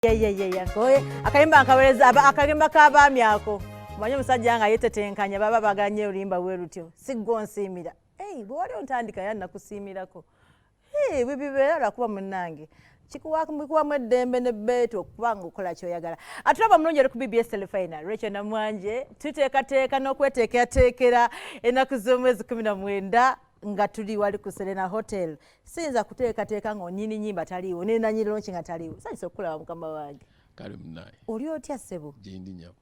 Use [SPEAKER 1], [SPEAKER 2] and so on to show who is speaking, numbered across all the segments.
[SPEAKER 1] Koe akayimba nkaweleza akagimba k'abaami ako manye musajja nga yetetenkanya baba baganye oluyimba bwe lutyo siggo nsiimira bw'oli ontandika yanna kusiimirako bwe bibeera lwakuba munnange kikuwamu eddembe n'ebbeetu okubanga okola ky'oyagala. Atulaba mulungi oli ku BBS Telefina Rachel Namwanje tuteekateeka n'okweteekerateekera ennaku z'omwezi 19 nga tuli wali ku Serena Hotel. Siyinza kuteekateeka ng'onnyini nnyimba taliiwo n'enanyini lonki nga taliiwo. Sanyusa okulaba mukama wange.
[SPEAKER 2] Kale munnaye.
[SPEAKER 1] Oli otya ssebo?
[SPEAKER 2] Gyendi nyabo.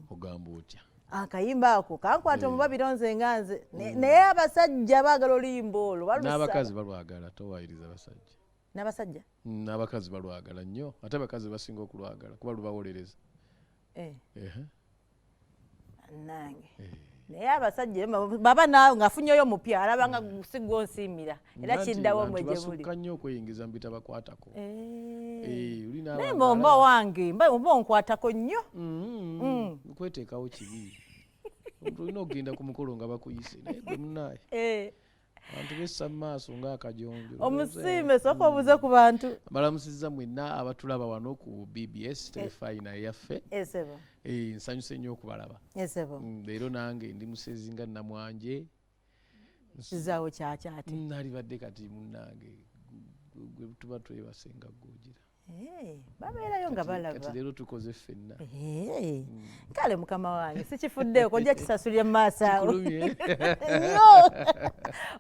[SPEAKER 2] Ogamba otya?
[SPEAKER 1] Akayimba ako kankwata mu babiro nze nga nze. Naye abasajja baagala oluyimba olwo balusa.
[SPEAKER 2] N'abakazi balwagala towayiriza basajja.
[SPEAKER 1] N'abasajja?
[SPEAKER 2] N'abakazi balwagala nnyo. Ate abakazi basinga okulwagala kuba lubawolereza.
[SPEAKER 1] Nange. Naye abasajja baba naawe ng'afunyeyo omupya alaba nga sigwo nsiimira era kiddawo mwe gye buli.
[SPEAKER 2] Basukka nnyo okweyingiza mu bitabakwatako.
[SPEAKER 1] Naye mbomba wange mba onkwatako nnyo.
[SPEAKER 2] Okweteekawo kibi. Olina okugenda ku mukolo nga bakuyise naye gwe munnaye. Abantu bessa mu maaso ng'akajonjo.
[SPEAKER 1] Omusiime sooka obuze ku bantu.
[SPEAKER 2] Mbalamusizza mwenna abatulaba wano ku BBS Telefina yaffe. Nsanyuse nnyo okubalaba. Leero nange ndi musezi nga Namwanje.
[SPEAKER 1] Kizaawo kyakyate.
[SPEAKER 2] Nalibadde kati munnange gwe tuba twebasenga gw'ogira.
[SPEAKER 1] Babeerayo nga balaba.
[SPEAKER 2] Kati leero tukoze ffenna.
[SPEAKER 1] Kale mukama wange sikifuddeeko ojja kisasulira mu maaso awo.
[SPEAKER 2] Kikulumye.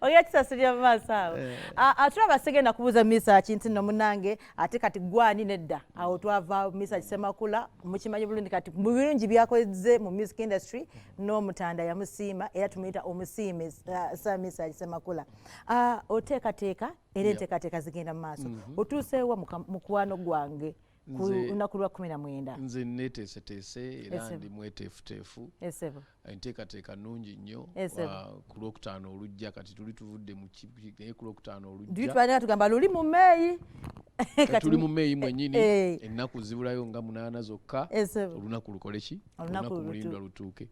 [SPEAKER 1] Ojja kisasulira mu maaso awo. Atulaba sigenda kubuuza Mesach nti nno munnange ate kati gwani nedda awo twava Mesach Semakula mukimanyi bulungi kati mu birungi byakoze mu music industry n'omutanda yamusiima era tumuyita omusiime sa Mesach Semakula. Oteekateeka era enteekateeka zigenda mu maaso. Otuuseewa mukwano gwange ku lunaku lwa 19.
[SPEAKER 2] Nze neeteeseteese era ndi mweteefuteefu. Enteekateeka nnungi nnyo. Ku lwokutaano olujja kati tuli tuvudde mu naye ku lwokutaano olujja.
[SPEAKER 1] Twalina tugamba luli mu Meeyi.
[SPEAKER 2] Tuli mu Meeyi mwennyini ennaku zibulayo nga 8 zokka. Olunaku lukole ki? Olunaku mulindwa lutuuke.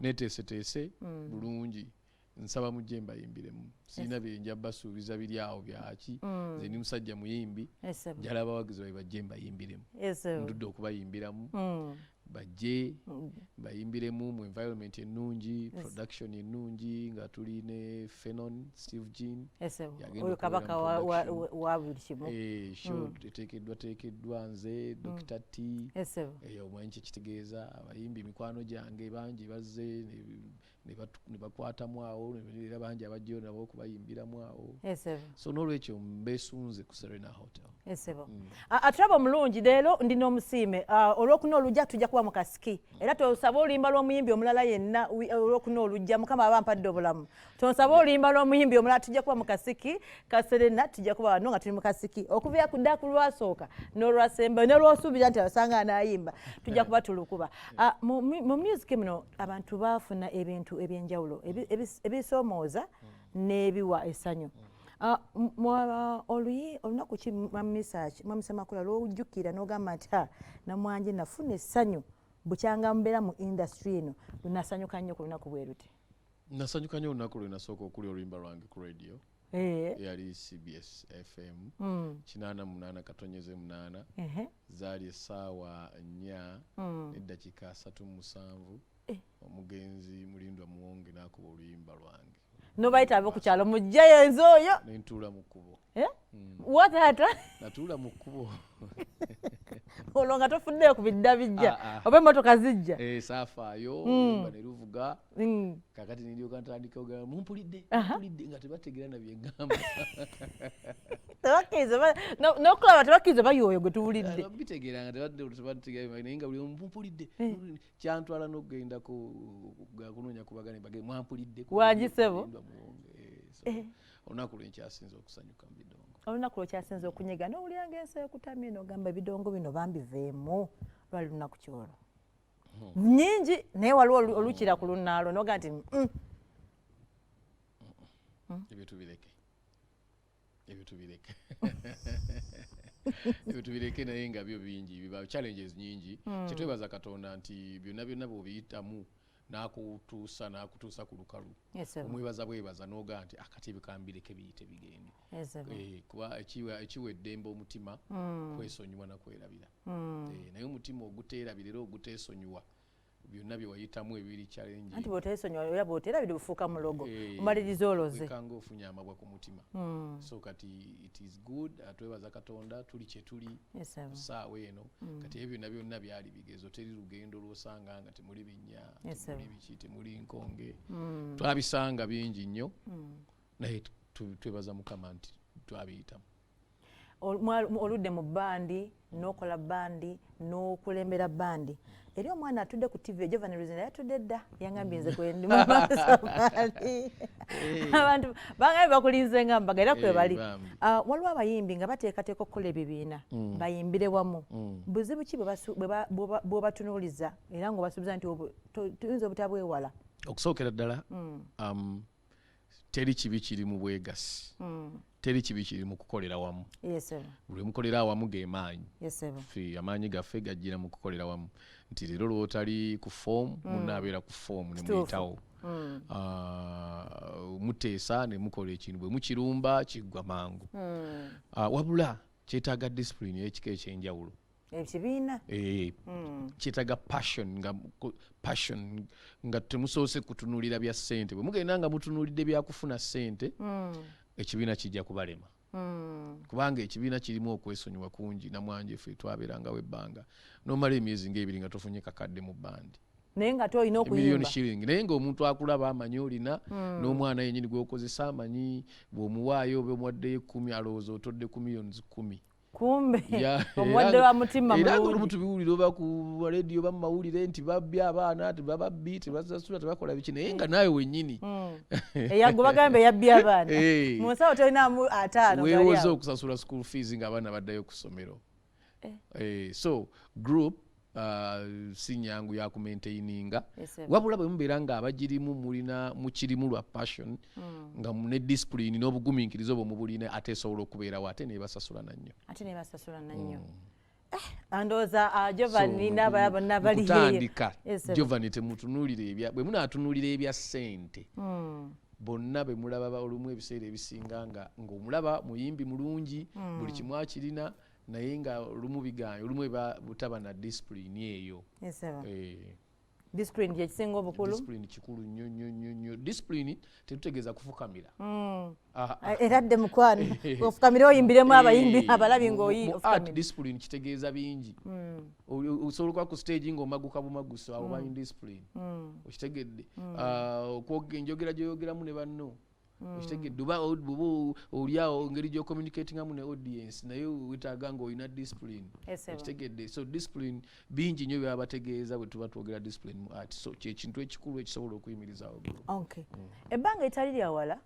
[SPEAKER 2] Neeteeseteese bulungi. Nsaba mujje mbayimbiremu. Sirina byenja basuubiza biri awo byaki. Nze ndi musajja muyimbi. Njala abawagizi babe bajje mbayimbiremu. Ndudde okubayimbiramu. Bajje bayimbiremu mu environment ennungi, production ennungi nga tuli ne Fenon, Steve Jean.
[SPEAKER 1] Oyo kabaka wa buli kimu.
[SPEAKER 2] Show teekeddwa nze Dr. T. Omwanyi kitegeeza abayimbi mikwano gyange bangi bazze ne bakwatamu awo era bangi abajjayo nabo okubayimbiramu awo. So n'olwekyo mbeesunze ku Serena Hotel.
[SPEAKER 1] Atulaba omulungi leero ndi n'omusiime olwokuna olujja tujja kuba mu kasiki era tosaba oluyimba lw'omuyimbi omulala yenna olwokuna olujja mukama aba ampadde obulamu. Tosaba oluyimba lw'omuyimbi omulala tujja kuba mu kasiki ka Serena tujja kuba wano nga tuli mu kasiki okuva ku ddaku lwasooka n'olwasembayo n'olwosuubira nti abasanga anayimba tujja kuba tulukuba. Mu music muno abantu baafuna ebintu ebyenjawulo ebisoomooza n'ebiwa essanyu. Olunaku ki Mesach Semakula lw'ojjukira n'ogamba nti Namwanje nafuna essanyu bukyanga mbeera mu industry eno lunasanyuka nnyo ku lunaku bwe luti?
[SPEAKER 2] Nasanyuka nnyo olunaku lwe nasooka okulya oluyimba lwange ku radio. Yali CBS FM 88.8 zaali essaawa 4 n'eddakiika 37 omugenzi mulindwa muwonge n'akuba oluyimba lwange.
[SPEAKER 1] Nobayita abo ku kyalo mujjayo enzo oyo.
[SPEAKER 2] Nentuula mu kkubo.
[SPEAKER 1] Wataata?
[SPEAKER 2] Natuula mu kkubo.
[SPEAKER 1] Olwo nga tofuddeyo ku bidda bijja oba emmotoka zijja.
[SPEAKER 2] Saafaayo oluyimba ne luvuga. Kakati niryoka ntandika ogamba mumpulidde nga tebategeera na bye ngamba.
[SPEAKER 1] N'okulaba tebakkiriza bayooyo gwe tuwulidde.
[SPEAKER 2] Bitegeera nga tebategeera naye nga buli omu mumpulidde. Kyantwala n'okugenda kunoonya kubagane bage mwampulidde.
[SPEAKER 1] Wangisebo.
[SPEAKER 2] Olunaku lwenkyasinze okusanyuka mu bidongo.
[SPEAKER 1] Olunaku lwekyasinze okunyega n'owulyanga ensi ekutamye n'ogamba ebidongo bino bambiveemu lwali lunaku kyolwo. Nnyingi naye waliwo olukira ku lunaalo n'oga nti
[SPEAKER 2] ebyo tubireke. Ebyo tubireke naye nga byo bingi biba challenges nyingi. Kyetwebaza Katonda nti byonna bw'obiyitamu n'akutuusa ku lukalu omwebaza bwebaza n'ogaa nti akatebe kambireke biyite bigende kuba ekiwa eddembe omutima kwesonyiwa nakwerabira naye omutima oguteerabira era oguteesonyiwa byonna bye wayitamu ebiri challenge
[SPEAKER 1] anti bw'oteesonyiwa era bw'oteerabira bufuuka mulogo omaliriza oloze
[SPEAKER 2] wekanga ofunye amabwa ku mutima so kati it is good twebaza Katonda tuli kye tuli saawa eno kati ebyo byonna byali bigezo teri lugendo lwosanga nga temuli binnya temuli biki temuli nkonge twabisanga bingi nnyo naye twebaza Mukama nti twabiyitamu
[SPEAKER 1] oludde mu bandi n'okola bandi n'okulembera bandi eri omwana atudde ku TV Giovanni Ruzina yatudde dda yangambye nze kwendi mu maaso bali abantu bangaye bakulinze nga mbaga era kwe bali waliwo abayimbi nga bateekateeka okukola ebibiina bayimbire wamu buzibu ki bw'obatunuuliza era ng'obasuubiza nti tuyinza obutabwewala
[SPEAKER 2] okusookera ddala teri kibi kiri mu bwegasi teri kibi kiri mu kukolera wamu buli mukolera awamu geemaanyi amaanyi gaffe gajjira mu kukolera wamu nti leero lwotali ku foomu munaabeera ku foomu ne muyitawo muteesa ne mukola ekintu bwe mukirumba kiggwa mangu wabula kyetaaga discipline y'ekika ekyenjawulo
[SPEAKER 1] ekibiina
[SPEAKER 2] kyetaaga passion nga temusoose kutunuulira bya ssente bwe mugenda nga mutunuulidde byakufuna ssente ekibiina kijja kubalema kubanga ekibiina kirimu okwesonyiwa kungi namwanje ffe twabeerangawo ebbanga nomala emyezi ng'ebiri nga tofunye kakadde mu bandi
[SPEAKER 1] naye nga toyina okuyimba
[SPEAKER 2] miliyoni shilling naye ng'omuntu akulaba amanyi olina n'omwana yennyini gw'okozesa amanyi bw'omuwaayo oba omuwaddeyo 10 alowooza otodde ku millions 10
[SPEAKER 1] kumbe omwadde wa mutima
[SPEAKER 2] mulungi era nga tubiwulira oba ku radio oba mu mawulire nti babbya abaana tebababbi tebasasula tebakola biki naye nga naawe wennyini
[SPEAKER 1] eyagwe bagambe yabbya abaana mu nsawo tolinamu 5
[SPEAKER 2] weewoze okusasula school fees ng'abaana baddayo ku ssomero so group si nyangu ya kumaintaininga wabula bwe mubeera nga abagirimu mukirimu lwa passion nga ne discipline n'obugumiikirizo bwe mubulina ate esobola okubeerawo ate nebasasula nannyo
[SPEAKER 1] andooza Giovanni n'abalala bonna bali
[SPEAKER 2] kutandika Giovanni temutunuulira bwe munaatunuulira ebya ssente bonna be mulaba olumu ebiseera ebisinga ng'omulaba muyimbi mulungi buli kimu akirina naye nga olumu biganye olumu butaba na discipline eyo
[SPEAKER 1] discipline yekisinga obukulu
[SPEAKER 2] discipline kikulu nnyo discipline tetutegeeza kufukamira
[SPEAKER 1] era dde mukwano ofukamira oyimbiremu abayimbi abalabi
[SPEAKER 2] art discipline kitegeeza bingi osobola okuba ku stage ng'omaguka bumaguso awo ba indiscipline okitegedde enjogera gyoyogeramu ne banno okitegedde oba oliawo ngeri gy'ocommunicatingamu ne audience naye wetaaga ng'olina discipline okitegedde so discipline bingi nnyo byaba bategeeza bwe tuba twogera discipline mu art so kyekintu ekikulu ekisobola okuyimirizawo
[SPEAKER 1] ebbanga etali lya wala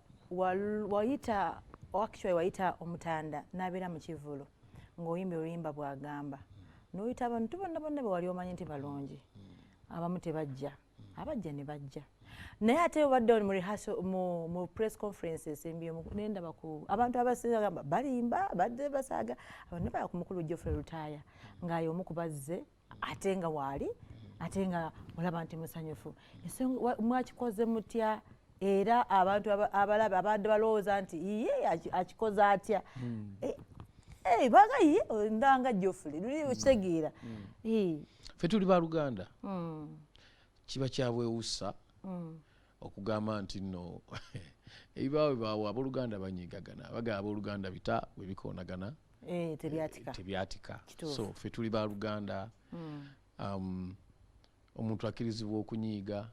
[SPEAKER 1] wayita omutanda n'abeera mu kivulo ng'oyimba oluyimba bw'agamba n'oyita abantu bonna bonna be wali omanyi nti balungi abamu tebajja abajja ne bajja naye ate obadde mu rehearsal mu press conferences nendaba ku abantu abasinga gamba balimba badde basaaga abantu baya ku mukulu Geoffrey Lutaya ng'aye omu ku bazze ate nga waali ate nga olaba nti musanyufu mwakikoze mutya era abantu abalaba abadde balowooza nti iye akikoze atya baga iye ndanga Geoffrey luli okitegeera
[SPEAKER 2] ffe tuli baluganda kiba kyabwewusa okugamba nti nno ebibaawe baawe abooluganda banyiigagana bagaba abooluganda bita bwe bikoonagana tebyatika so ffe tuli baluganda omuntu akkirizibwa okunyiiga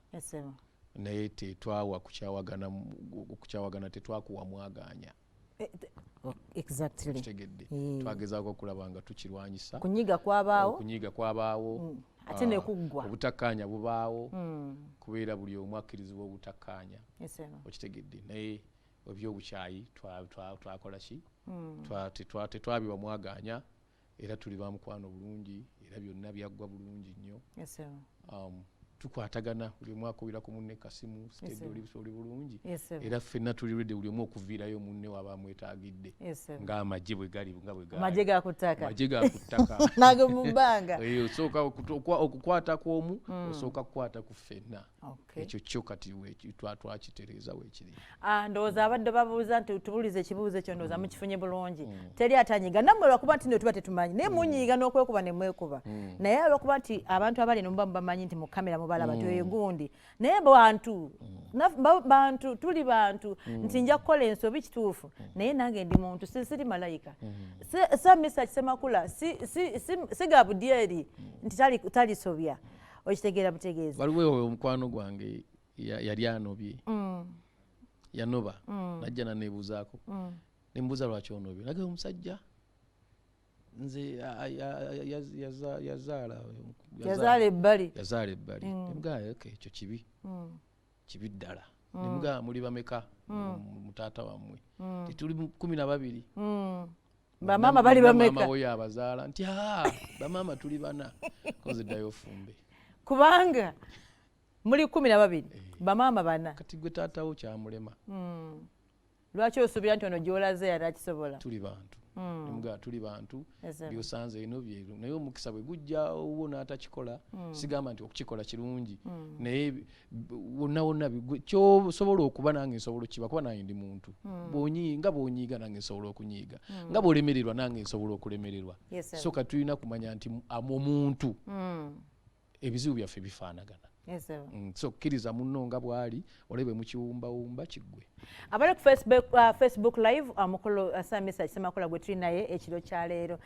[SPEAKER 2] naye tetwawa kukyawagana tetwakuwa mwaganya
[SPEAKER 1] exactly
[SPEAKER 2] twagezaako okulaba nga tukirwanyisa
[SPEAKER 1] kunyiiga
[SPEAKER 2] kwabaawo
[SPEAKER 1] ate nekuggwa
[SPEAKER 2] obutakkaanya bubaawo kubeera buli omu akkirizibwa obutakkaanya okitegedde naye ebyobukyayi twakola ki tetwabiwa mwaganya era tuli bamukwano bulungi era byonna byaggwa bulungi nnyo tukwatagana buli omu akubira ku munne kasimu sitedde oli bulungi era ffenna tuli ready buli omu okuviirayo munne waba amwetaagidde ng'amagye bwe gali nga bwe gali
[SPEAKER 1] amagye ga ku ttaka
[SPEAKER 2] nago mu bbanga osooka okukwata kw'omu osooka kukwata ku ffenna ekyo kyo kati twakitereeza weekiri
[SPEAKER 1] ndowooza abadde babuuza nti tubulize ekibuuzo ekyo ndowooza mukifunye bulungi teri atanyiga nammwe lwakuba nti nno tuba tetumanyi naye munyiiga n'okwekuba ne mwekuba naye olwokuba nti abantu abali no muba mubamanyi nti mu kamera mubalaba tyoyo gundi naye bantu tuli bantu nti nja kukola ensobi kituufu naye nange ndi muntu siri malayika sa Mesach Ssemakula si gabudyeri nti talisobya okitegeera butegeeza
[SPEAKER 2] waliwo omukwano gwange yali anobye yanoba najja naneebuuzaako nembuuza lwaki onobye nage omusajja nze yazaala ebbali nemugaa ekyo kibi ddala nemugaa muli bameka mu taata wammwe tituli 12
[SPEAKER 1] bamaama bali bameka
[SPEAKER 2] maama we yabazaala nti bamaama tuli 4 koze ddayo ofumbe
[SPEAKER 1] kubanga muli 12 bamaama 4
[SPEAKER 2] kati gwe taatawo kyamulema
[SPEAKER 1] lwaki osuubira nti ono gy'olaze yali akisobola
[SPEAKER 2] tuli bantu nemugaa tuli bantu byosanze eno byeru naye omukisa bwe gujja owo n'atakikola sigamba nti okukikola kirungi naye wonna wonna kyosobola okuba nange nsobola okukiba kuba nange ndi muntu nga bw'onyiiga nange nsobola okunyiiga nga bw'olemererwa nange nsobola okulemererwa so ka tulina kumanya nti omuntu ebizibu byaffe bifaanagana so kkiriza munno nga bw'ali olebe mukiwumbawumba kiggwe
[SPEAKER 1] abali ku Facebook live mukolo Mesach Ssemakula gwe tuli naye ekiro kya leero